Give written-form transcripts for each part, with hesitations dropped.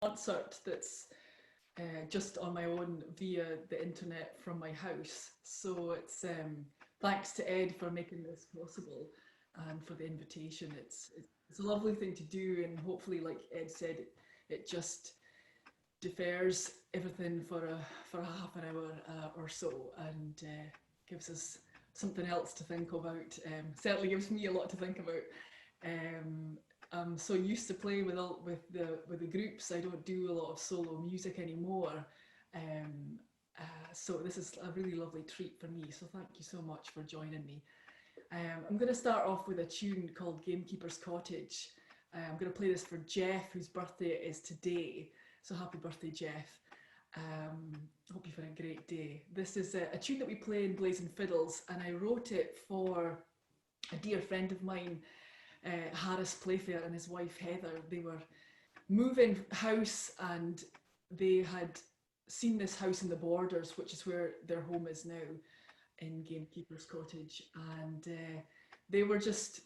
concert that's just on my own via the internet from my house. So it's thanks to Ed for making this possible and for the invitation. It's a lovely thing to do, and hopefully, like Ed said, it just defers everything for a half an hour or so, and gives us something else to think about. Certainly gives me a lot to think about. I'm so used to playing with the groups. I don't do a lot of solo music anymore. Um, so this is a really lovely treat for me. So thank you so much for joining me. I'm going to start off with a tune called Gamekeeper's Cottage. I'm going to play this for Jeff, whose birthday it is today. So happy birthday, Jeff. Hope you've had a great day. This is a tune that we play in Blazing Fiddles, and I wrote it for a dear friend of mine, Harris Playfair, and his wife Heather. They were moving house, and they had seen this house in the Borders, which is where their home is now, in Gamekeeper's Cottage, and they were just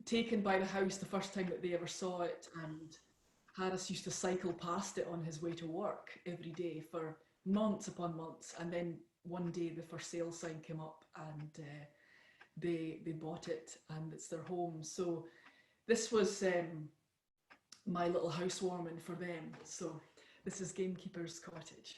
taken by the house the first time that they ever saw it. And Harris used to cycle past it on his way to work every day for months upon months, and then one day the for sale sign came up, and they bought it, and it's their home. So this was my little housewarming for them. So this is Gamekeeper's Cottage.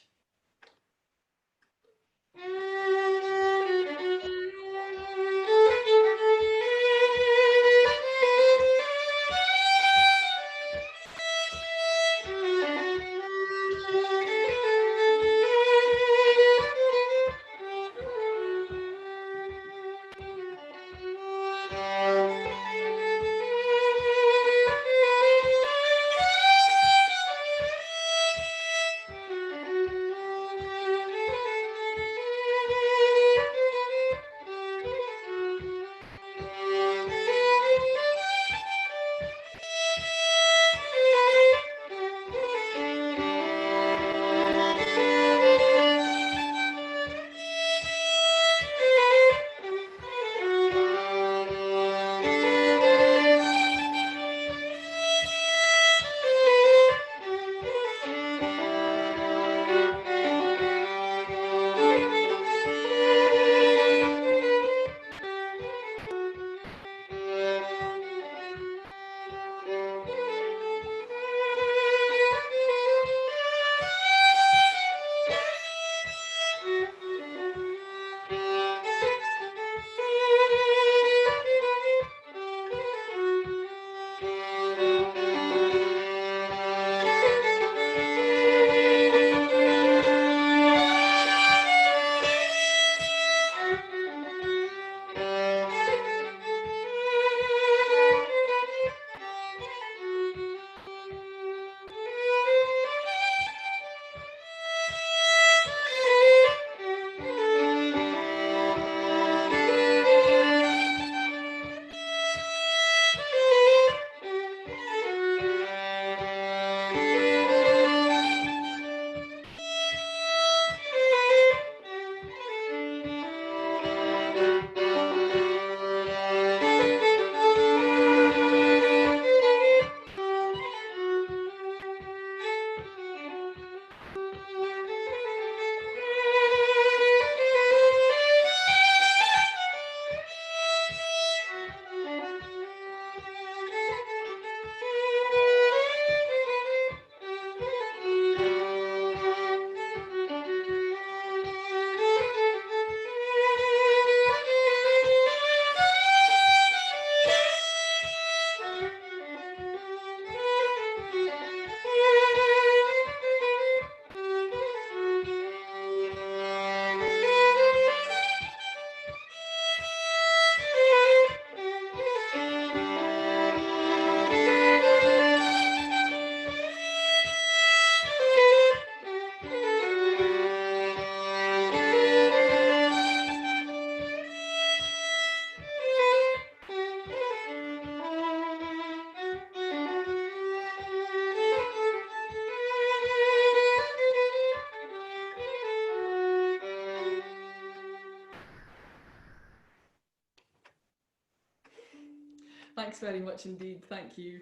Thanks very much indeed. Thank you.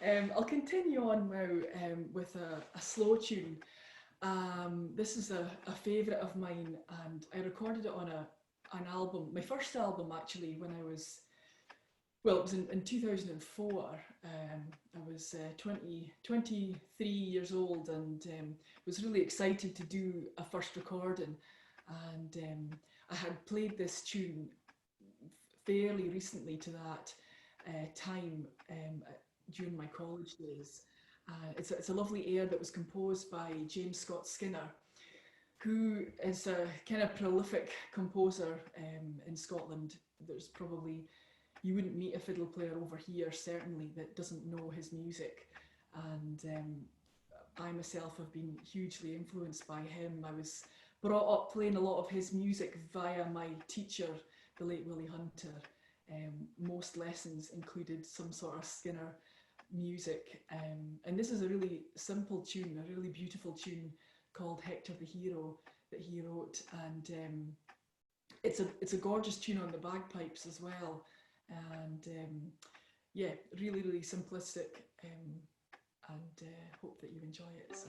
I'll continue on now with a slow tune. This is a favourite of mine, and I recorded it on an album, my first album actually, when I was, well, it was in 2004. I was 23 years old, and was really excited to do a first recording. And I had played this tune fairly recently to that time during my college days. It's a lovely air that was composed by James Scott Skinner, who is a kind of prolific composer in Scotland. There's probably, you wouldn't meet a fiddle player over here, certainly, that doesn't know his music. And I myself have been hugely influenced by him. I was brought up playing a lot of his music via my teacher, the late Willie Hunter. Most lessons included some sort of Skinner music. And this is a really simple tune, a really beautiful tune called Hector the Hero that he wrote. And it's a gorgeous tune on the bagpipes as well. And yeah, really, really simplistic. And hope that you enjoy it. So.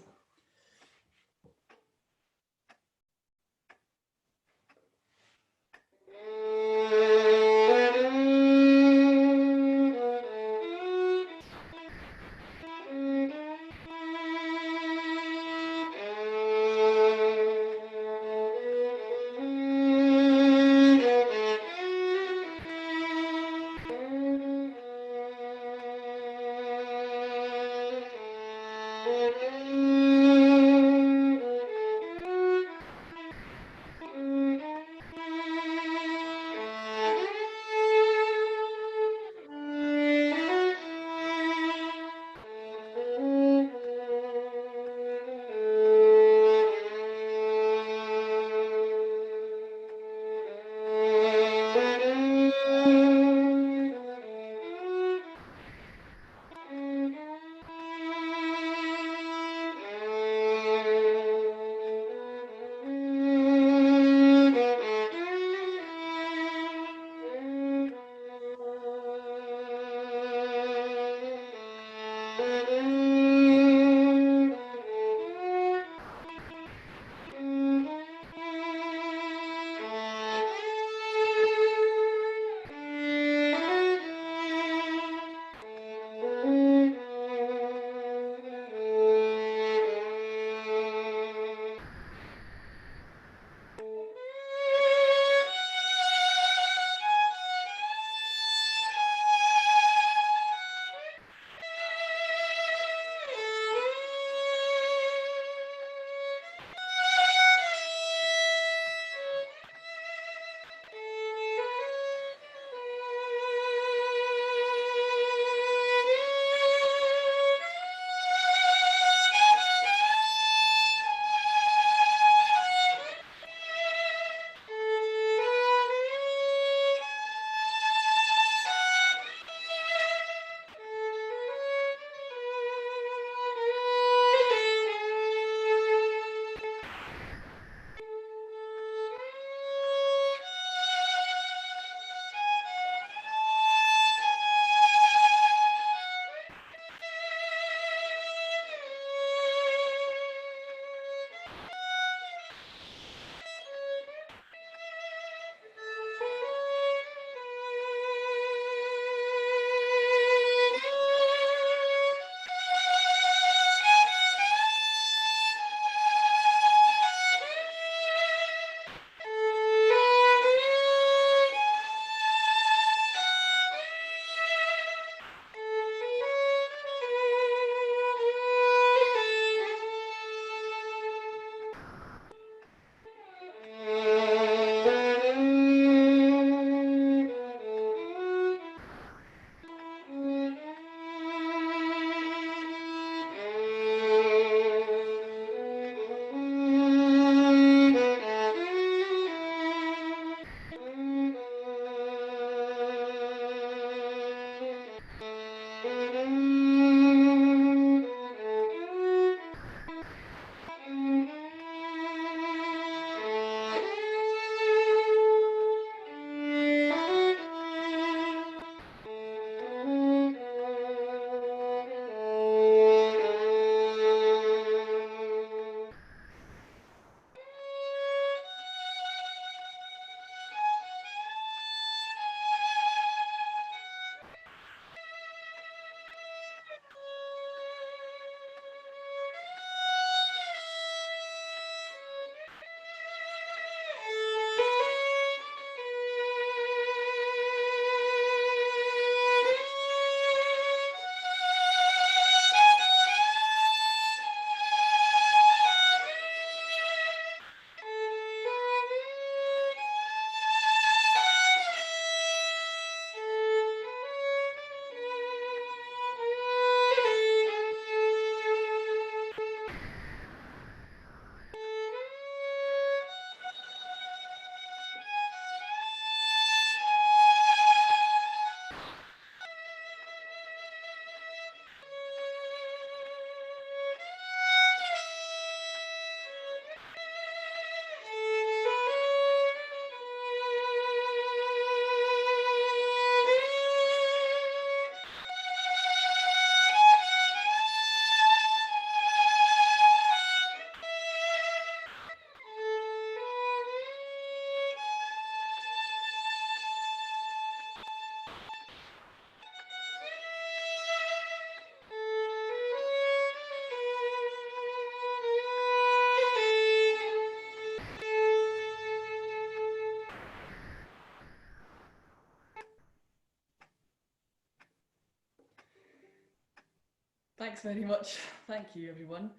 Thanks very much. Thank you, everyone.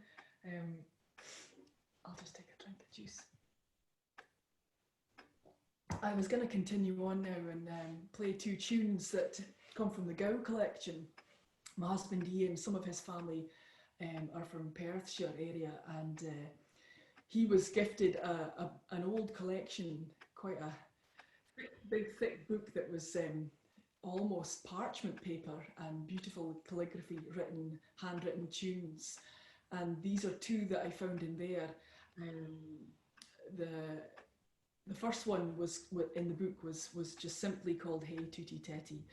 I'll just take a drink of juice. I was going to continue on now and play two tunes that come from the Gow collection. My husband Ian, some of his family are from Perthshire area, and he was gifted an old collection, quite a big thick book that was almost parchment paper and beautiful calligraphy, handwritten tunes. And these are two that I found in there. The first one was in the book was just simply called Hey Tootie Tetty.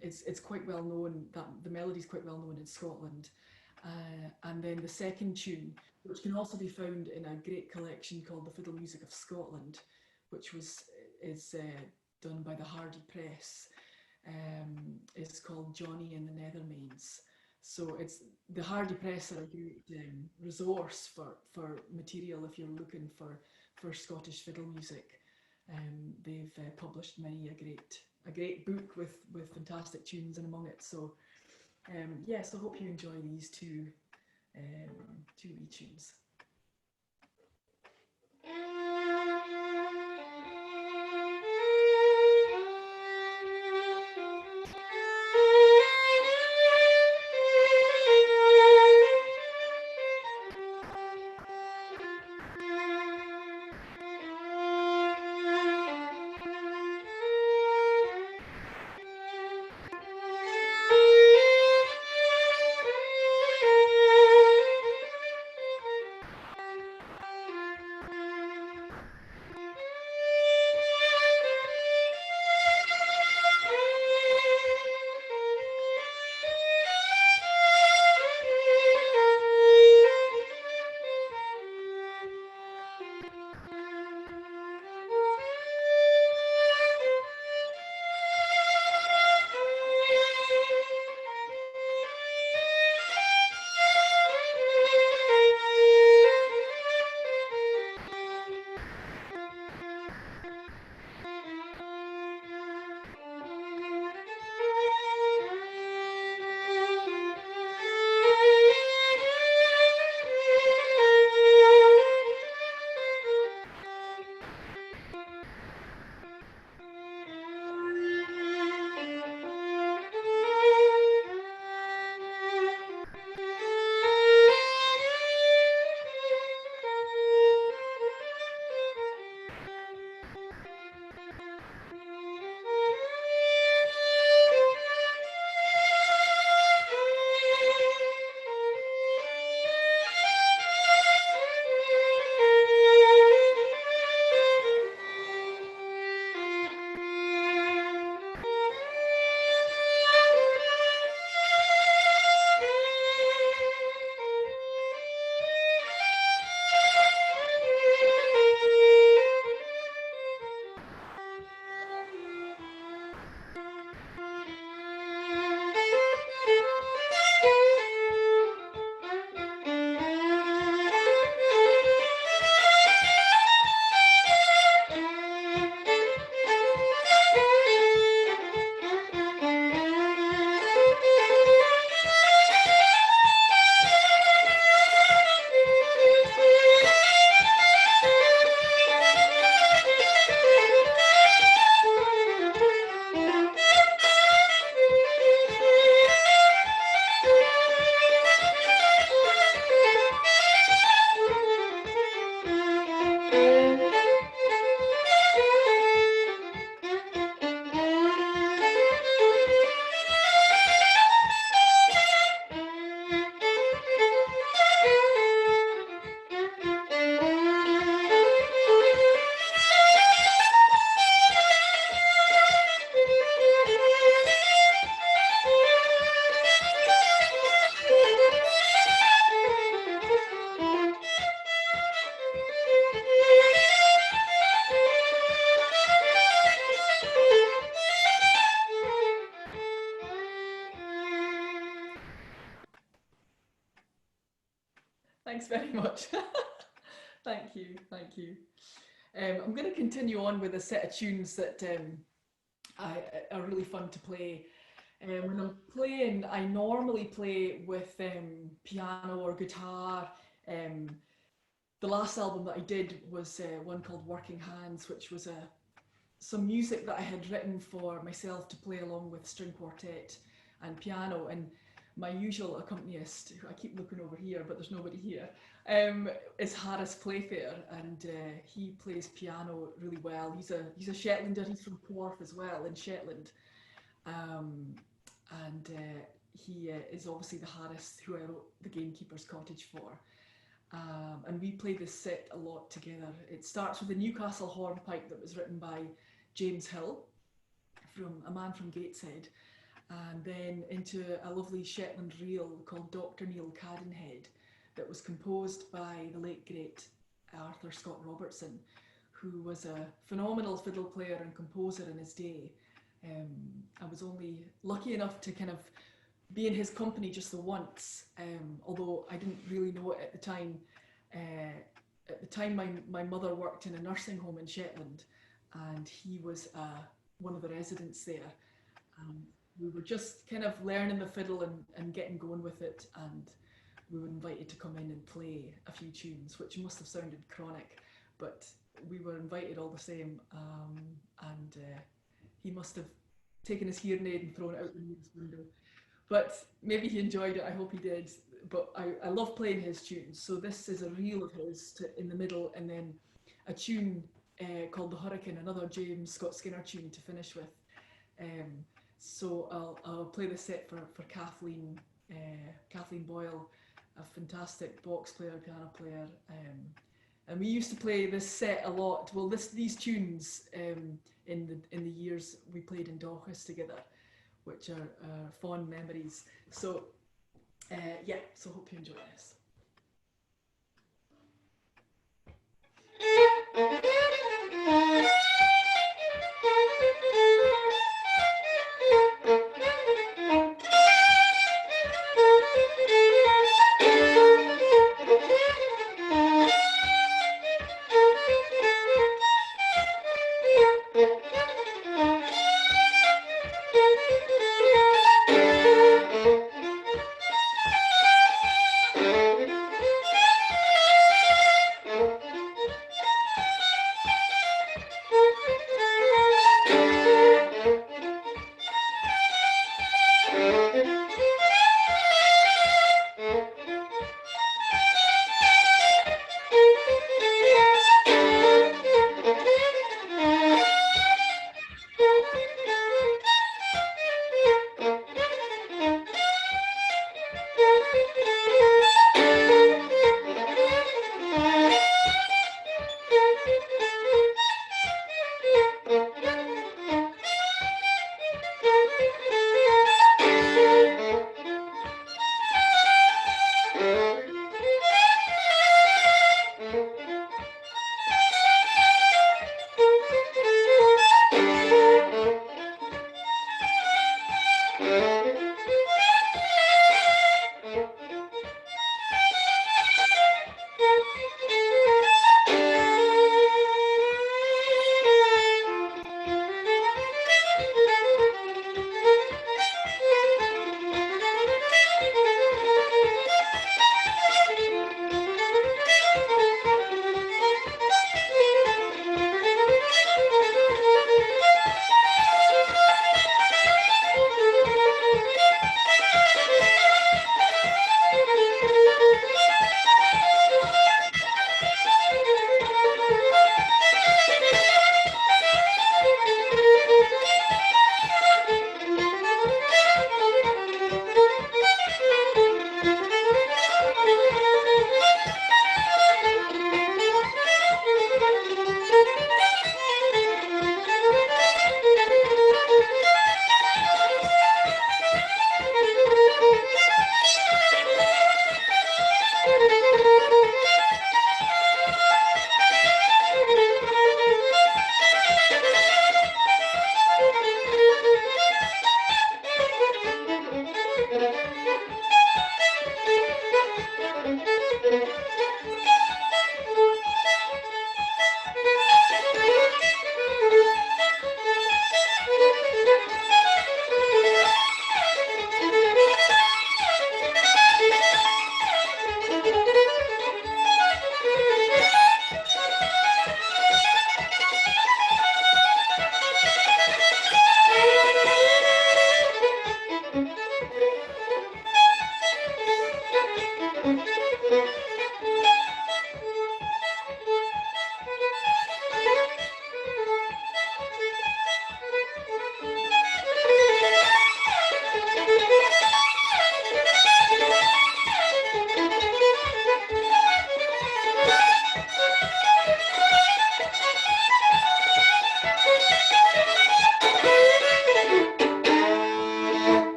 It's quite well known, that the melody is quite well known in Scotland. And then the second tune, which can also be found in a great collection called the Fiddle Music of Scotland, which is done by the Hardy Press, is called Johnny and the Nethermains. So it's the Hardy Press are a great resource for material if you're looking for Scottish fiddle music. They've published many a great book with fantastic tunes in among it. So yes, I hope you enjoy these two wee tunes. Thanks very much. Thank you, thank you. I'm going to continue on with a set of tunes that are really fun to play. When I'm playing, I normally play with piano or guitar. Um, the last album that I did was one called Working Hands, which was some music that I had written for myself to play along with string quartet and piano. And my usual accompanist, who I keep looking over here, but there's nobody here, is Harris Playfair, and he plays piano really well. He's a Shetlander. He's from Cork as well in Shetland, um, and he is obviously the Harris who I wrote the Gamekeeper's Cottage for. And we play this set a lot together. It starts with a Newcastle hornpipe that was written by James Hill, from a man from Gateshead, and then into a lovely Shetland reel called Dr. Neil Cadenhead that was composed by the late great Arthur Scott Robertson, who was a phenomenal fiddle player and composer in his day. I was only lucky enough to kind of be in his company just the once, although I didn't really know it at the time. At the time, my mother worked in a nursing home in Shetland, and he was one of the residents there. Um, we were just kind of learning the fiddle and getting going with it, and we were invited to come in and play a few tunes, which must have sounded chronic, but we were invited all the same. And he must have taken his hearing aid and thrown it out the nearest window. But maybe he enjoyed it. I hope he did. But I love playing his tunes. So this is a reel of his in the middle, and then a tune called The Hurricane, another James Scott Skinner tune to finish with. Um, so I'll play the set for Kathleen Boyle, a fantastic box player, piano player. And we used to play this set a lot. Well, these tunes in the years we played in Dauchus together, which are fond memories. So yeah, so hope you enjoy this.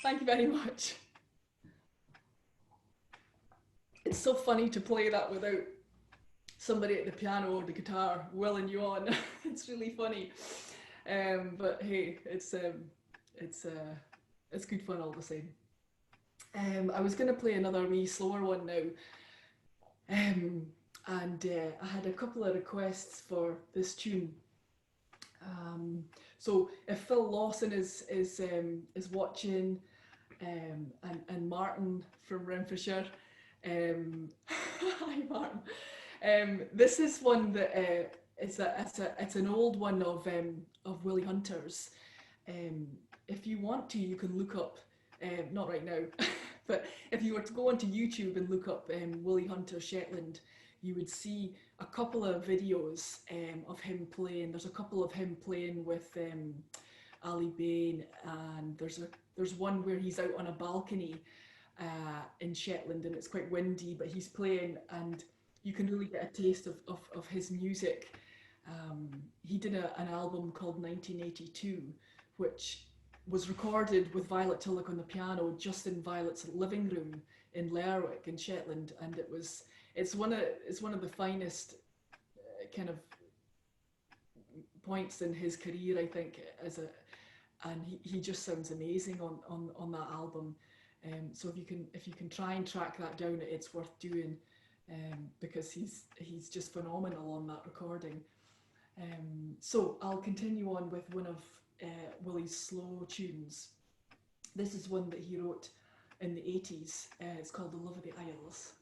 Thank you very much. It's so funny to play that without somebody at the piano or the guitar willing you on. It's really funny. But hey, it's uh, it's good fun all the same. I was going to play another wee slower one now, um, and I had a couple of requests for this tune. So if Phil Lawson is watching, and Martin from Renfrewshire, hi Martin. This is one that it's an old one of Willie Hunter's. Um, if you want to, you can look up. Not right now, but if you were to go onto YouTube and look up Willie Hunter Shetland, you would see a couple of videos of him playing. There's a couple of him playing with Ali Bain, and there's one where he's out on a balcony in Shetland, and it's quite windy, but he's playing, and you can really get a taste of his music. He did an album called 1982, which was recorded with Violet Tulloch on the piano just in Violet's living room in Lerwick in Shetland, and it's one of the finest kind of points in his career, I think, and he just sounds amazing on that album. So if you can try and track that down, it's worth doing, because he's just phenomenal on that recording. So I'll continue on with one of Willie's slow tunes. This is one that he wrote in the 80s. It's called The Love of the Isles.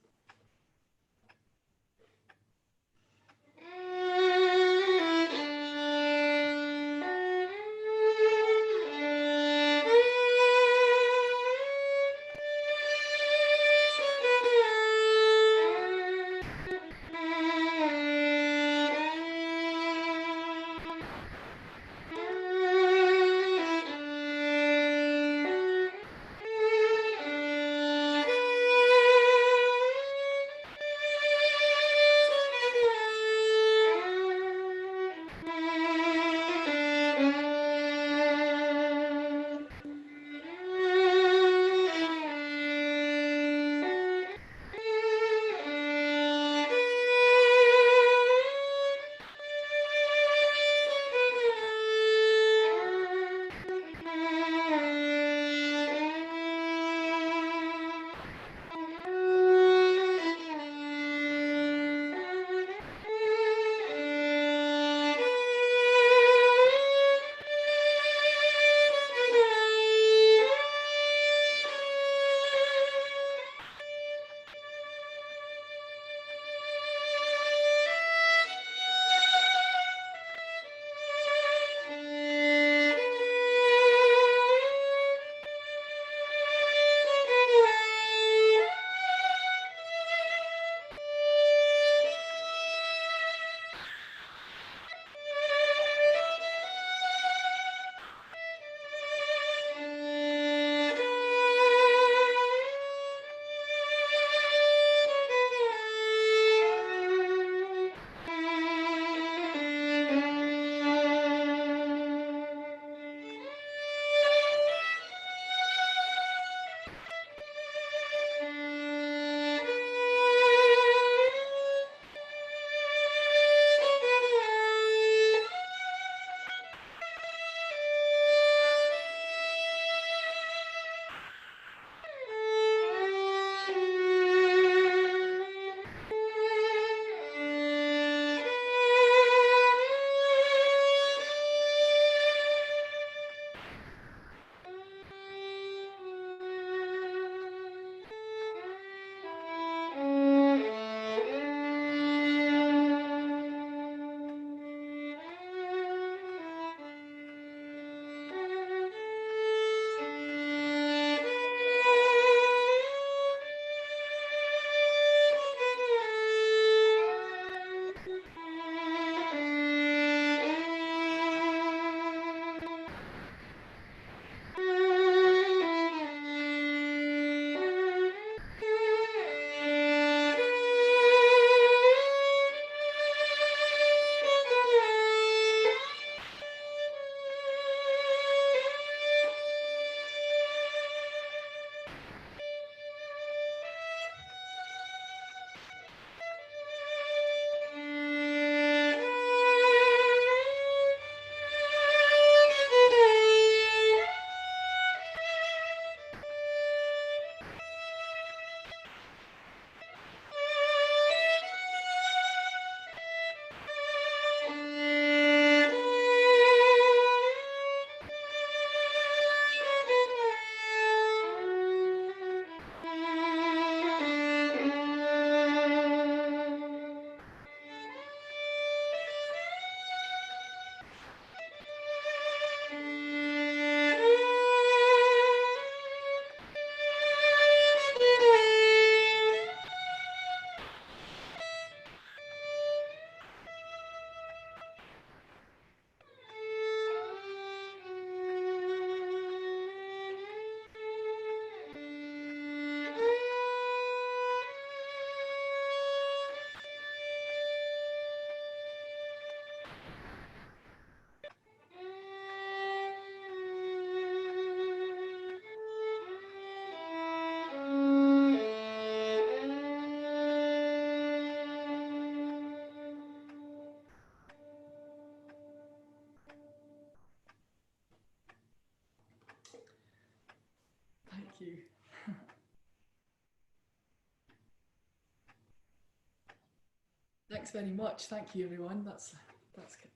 Thanks very much. Thank you, everyone. That's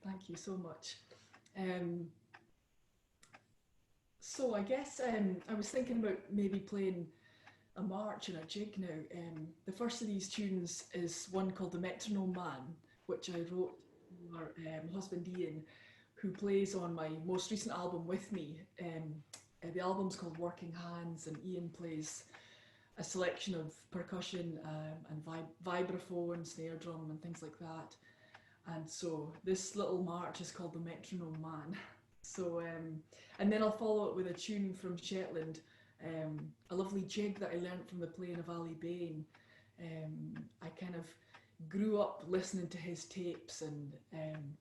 thank you so much. Um, so I guess I was thinking about maybe playing a march and a jig now. The first of these tunes is one called The Metronome Man, which I wrote for husband Ian, who plays on my most recent album with me. The album's called Working Hands, and Ian plays a selection of percussion and vibraphone, snare drum, and things like that. And so this little march is called The Metronome Man. So, and then I'll follow it with a tune from Shetland, a lovely jig that I learnt from the playing of Ali Bain. I kind of grew up listening to his tapes and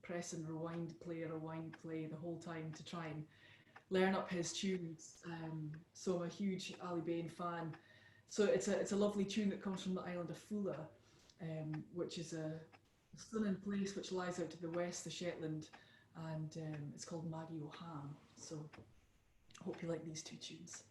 press and rewind, play the whole time to try and learn up his tunes. So I'm a huge Ali Bain fan. So it's a lovely tune that comes from the island of Fula, which is a stunning place which lies out to the west of Shetland, and it's called Maggie O'Ham. So I hope you like these two tunes.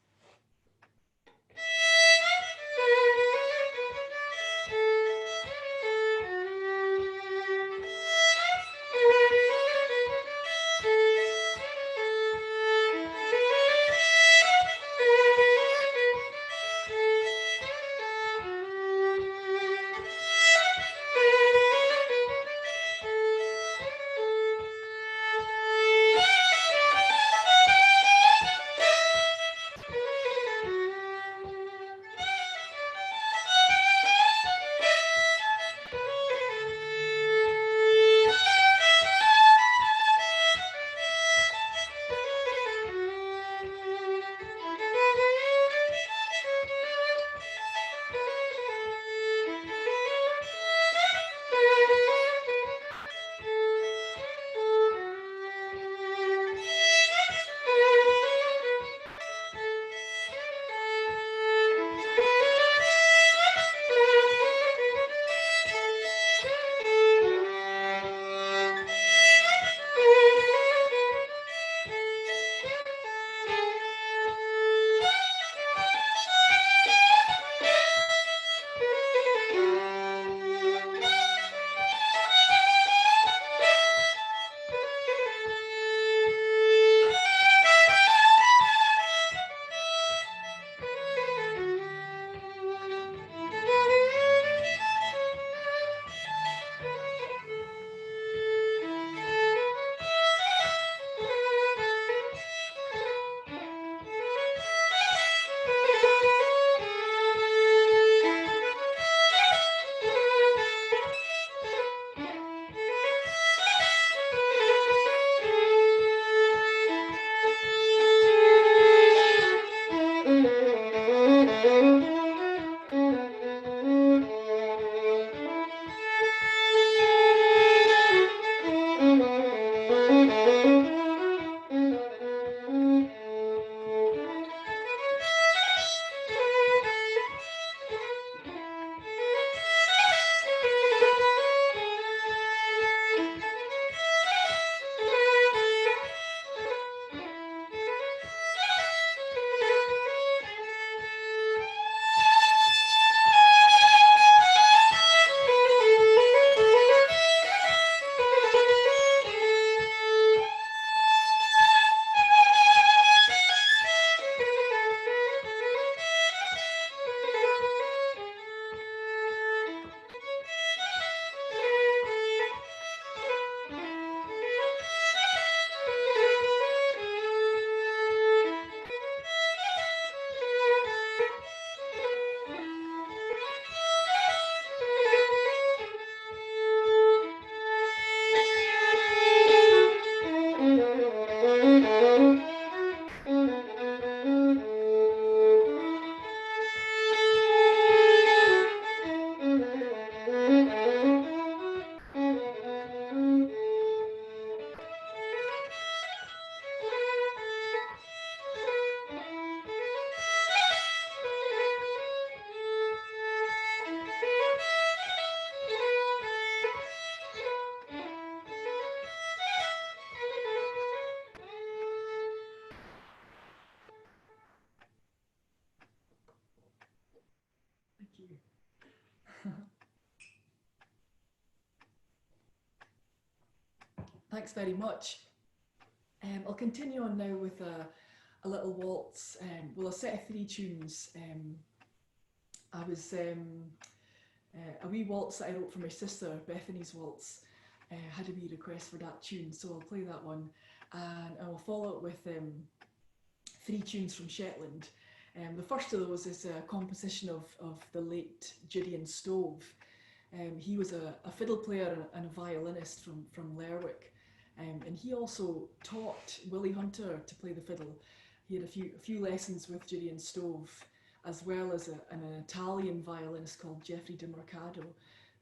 you. Thanks very much. I'll continue on now with a little waltz. Well, a set of three tunes. I was a wee waltz that I wrote for my sister, Bethany's waltz. Had a wee request for that tune, so I'll play that one, and I'll follow it with three tunes from Shetland. The first of those is a composition of the late Gideon Stove. He was a fiddle player and a violinist from Lerwick, and he also taught Willie Hunter to play the fiddle. He had a few lessons with Gideon Stove, as well as an Italian violinist called Geoffrey de Mercado.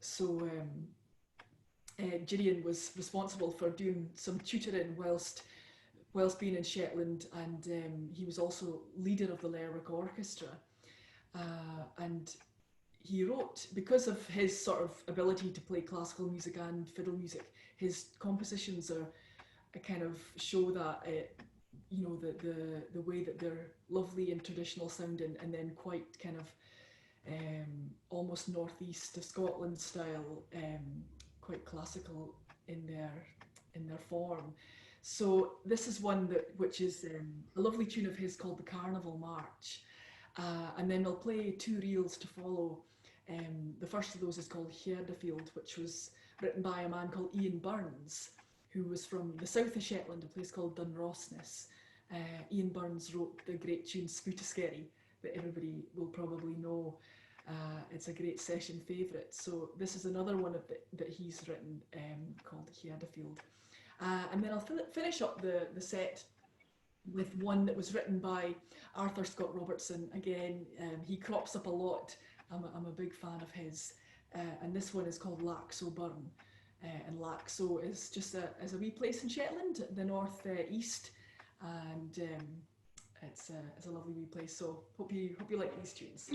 So Gideon was responsible for doing some tutoring whilst being in Shetland, and he was also leader of the Lerwick Orchestra. And he wrote, because of his sort of ability to play classical music and fiddle music, his compositions are kind of show that you know, the way that they're lovely and traditional sounding, and then quite kind of almost northeast of Scotland style, quite classical in their form. So this is one which is a lovely tune of his called the Carnival March, and then I'll play two reels to follow. The first of those is called Herdfield, which was written by a man called Ian Burns, who was from the south of Shetland, a place called Dunrossness. Ian Burns wrote the great tune Spootaskerry that everybody will probably know. It's a great session favourite. So this is another one that he's written called Herdfield. And then I'll finish up the set with one that was written by Arthur Scott Robertson. Again, he crops up a lot. I'm a big fan of his. And this one is called Laxo Burn. And Laxo is just a wee place in Shetland, the north east. And it's a lovely wee place. So hope you like these tunes.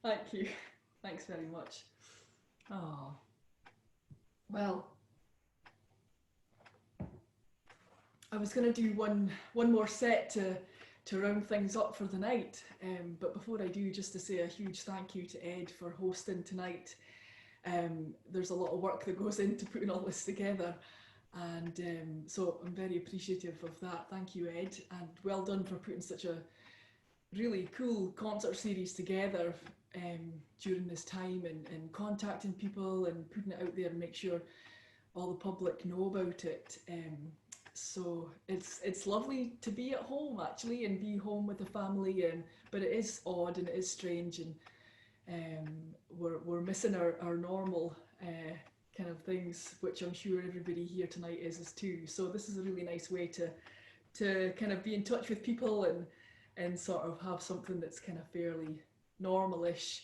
Thank you. Thanks very much. Oh, well, I was going to do one more set to round things up for the night. But before I do, just to say a huge thank you to Ed for hosting tonight. There's a lot of work that goes into putting all this together. And so I'm very appreciative of that. Thank you, Ed. And well done for putting such a really cool concert series together during this time and contacting people and putting it out there and make sure all the public know about it. So it's lovely to be at home actually and be home with the family, but it is odd and it is strange, and we're missing our normal kind of things, which I'm sure everybody here tonight is too. So this is a really nice way to kind of be in touch with people and sort of have something that's kind of fairly normalish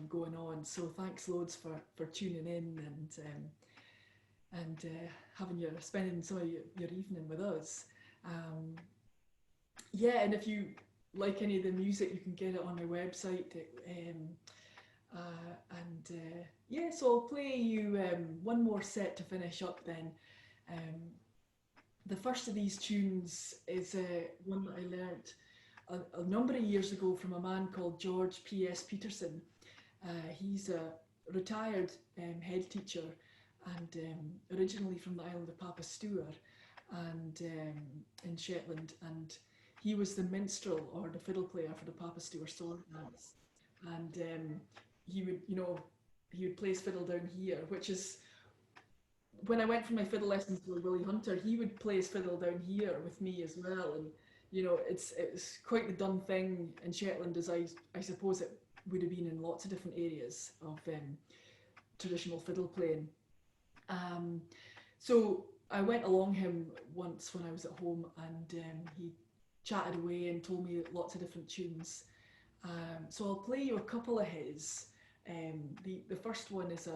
going on. So thanks loads for tuning in and spending some of your evening with us. Yeah, and if you like any of the music, you can get it on my website. Yeah, so I'll play you one more set to finish up then. The first of these tunes is one that I learnt a number of years ago from a man called George P.S. Peterson. He's a retired head teacher and originally from the island of Papastua and in Shetland, and he was the minstrel or the fiddle player for the Papastua sword dance, and he would play his fiddle down here, which is when I went for my fiddle lessons with Willie Hunter, he would play his fiddle down here with me as well, and it's quite the done thing in Shetland, as I suppose it would have been in lots of different areas of traditional fiddle playing. So I went along him once when I was at home, and he chatted away and told me lots of different tunes. So I'll play you a couple of his. The first one is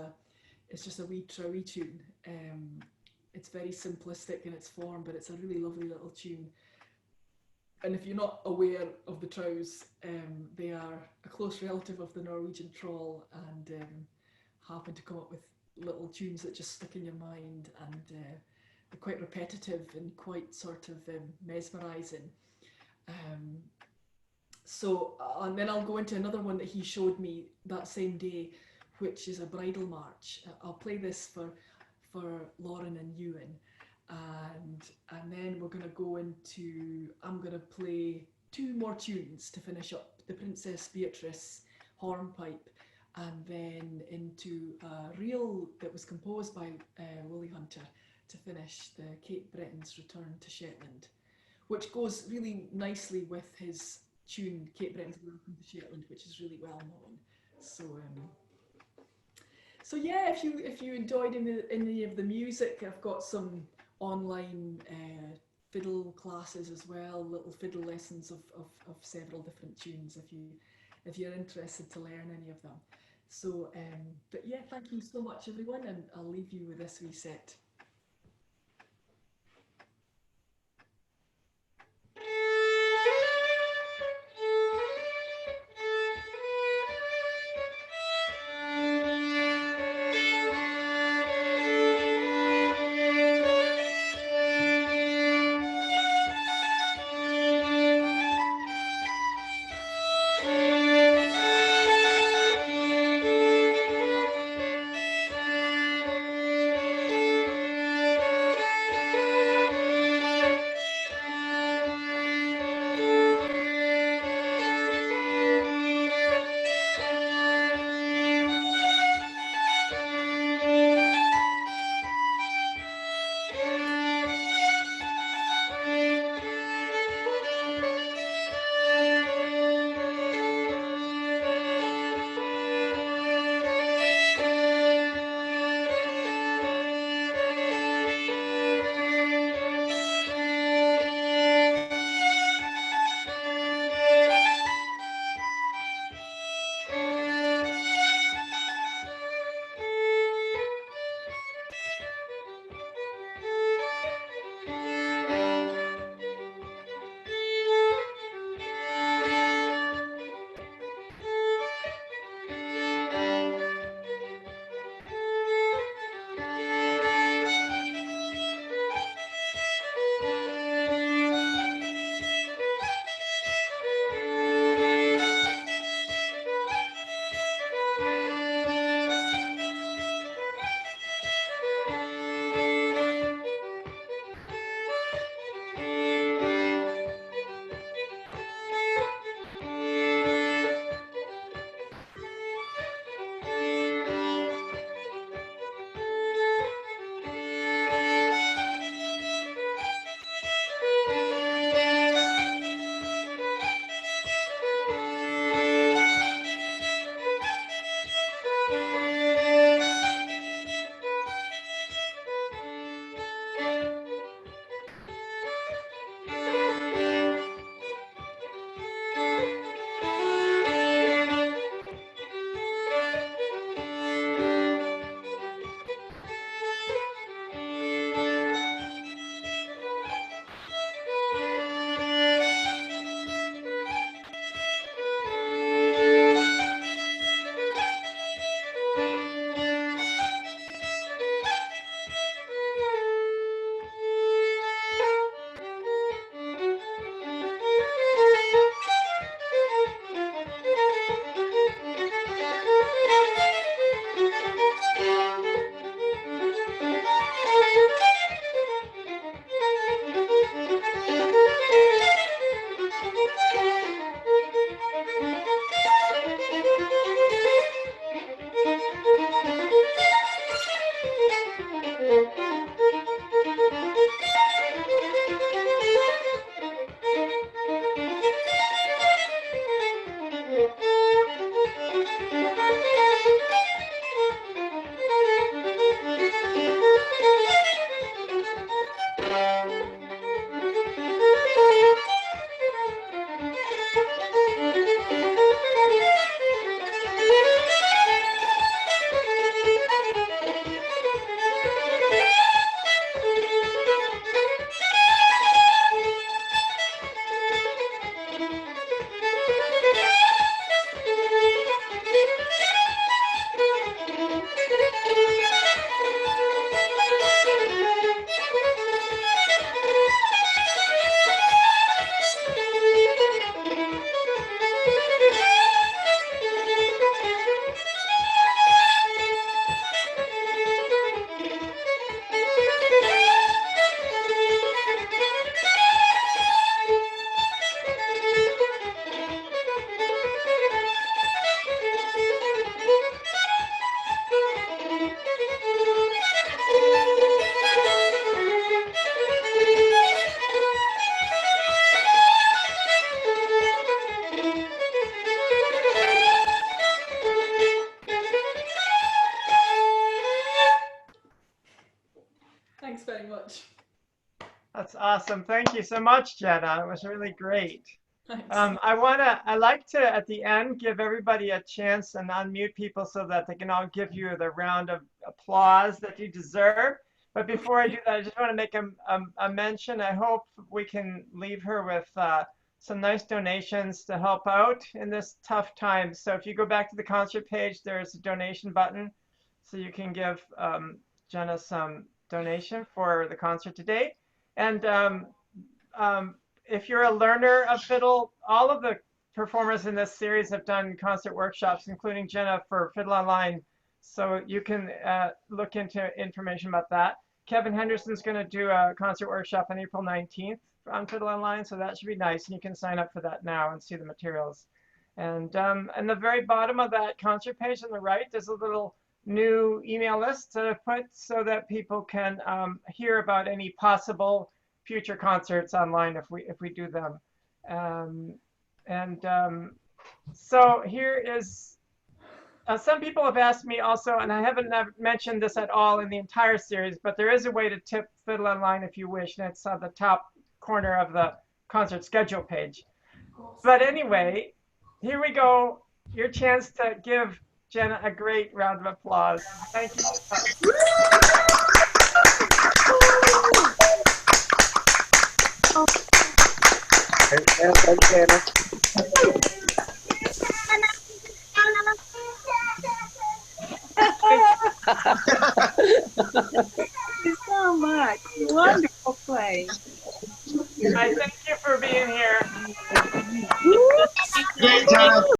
it's just a wee trowie tune. It's very simplistic in its form, but it's a really lovely little tune. And if you're not aware of the trows, they are a close relative of the Norwegian trawl, and happen to come up with little tunes that just stick in your mind, and they're quite repetitive and quite sort of mesmerising. And then I'll go into another one that he showed me that same day, which is a bridal march. I'll play this for Lauren and Ewan, and then we're going to go into, I'm going to play two more tunes to finish up the Princess Beatrice hornpipe, and then into a reel that was composed by Willie Hunter to finish the Cape Breton's Return to Shetland, which goes really nicely with his tune Cape Breton's Welcome to Shetland, which is really well known. So yeah, if you enjoyed any of the music, I've got some online fiddle classes as well, little fiddle lessons of several different tunes if you're interested to learn any of them. So, but yeah, thank you so much everyone, and I'll leave you with this wee set. That's awesome. Thank you so much, Jenna. It was really great. Thanks. I like to, at the end, give everybody a chance and unmute people so that they can all give you the round of applause that you deserve. But before I do that, I just want to make a mention. I hope we can leave her with some nice donations to help out in this tough time. So if you go back to the concert page, there's a donation button. So you can give Jenna some donation for the concert today. And if you're a learner of fiddle, all of the performers in this series have done concert workshops, including Jenna for Fiddle Online. So you can look into information about that. Kevin Henderson's going to do a concert workshop on April 19th on Fiddle Online. So that should be nice. And you can sign up for that now and see the materials. And the very bottom of that concert page on the right, there's a little new email list that I've put so that people can hear about any possible future concerts online if we do them. So here is, some people have asked me also, and I haven't mentioned this at all in the entire series, but there is a way to tip Fiddle Online if you wish, and it's on the top corner of the concert schedule page. But anyway, here we go. Your chance to give Jenna a great round of applause. Thank you. Thanks, Jenna. Thank you so much. Wonderful play. I thank you for being here. Great, Jenna.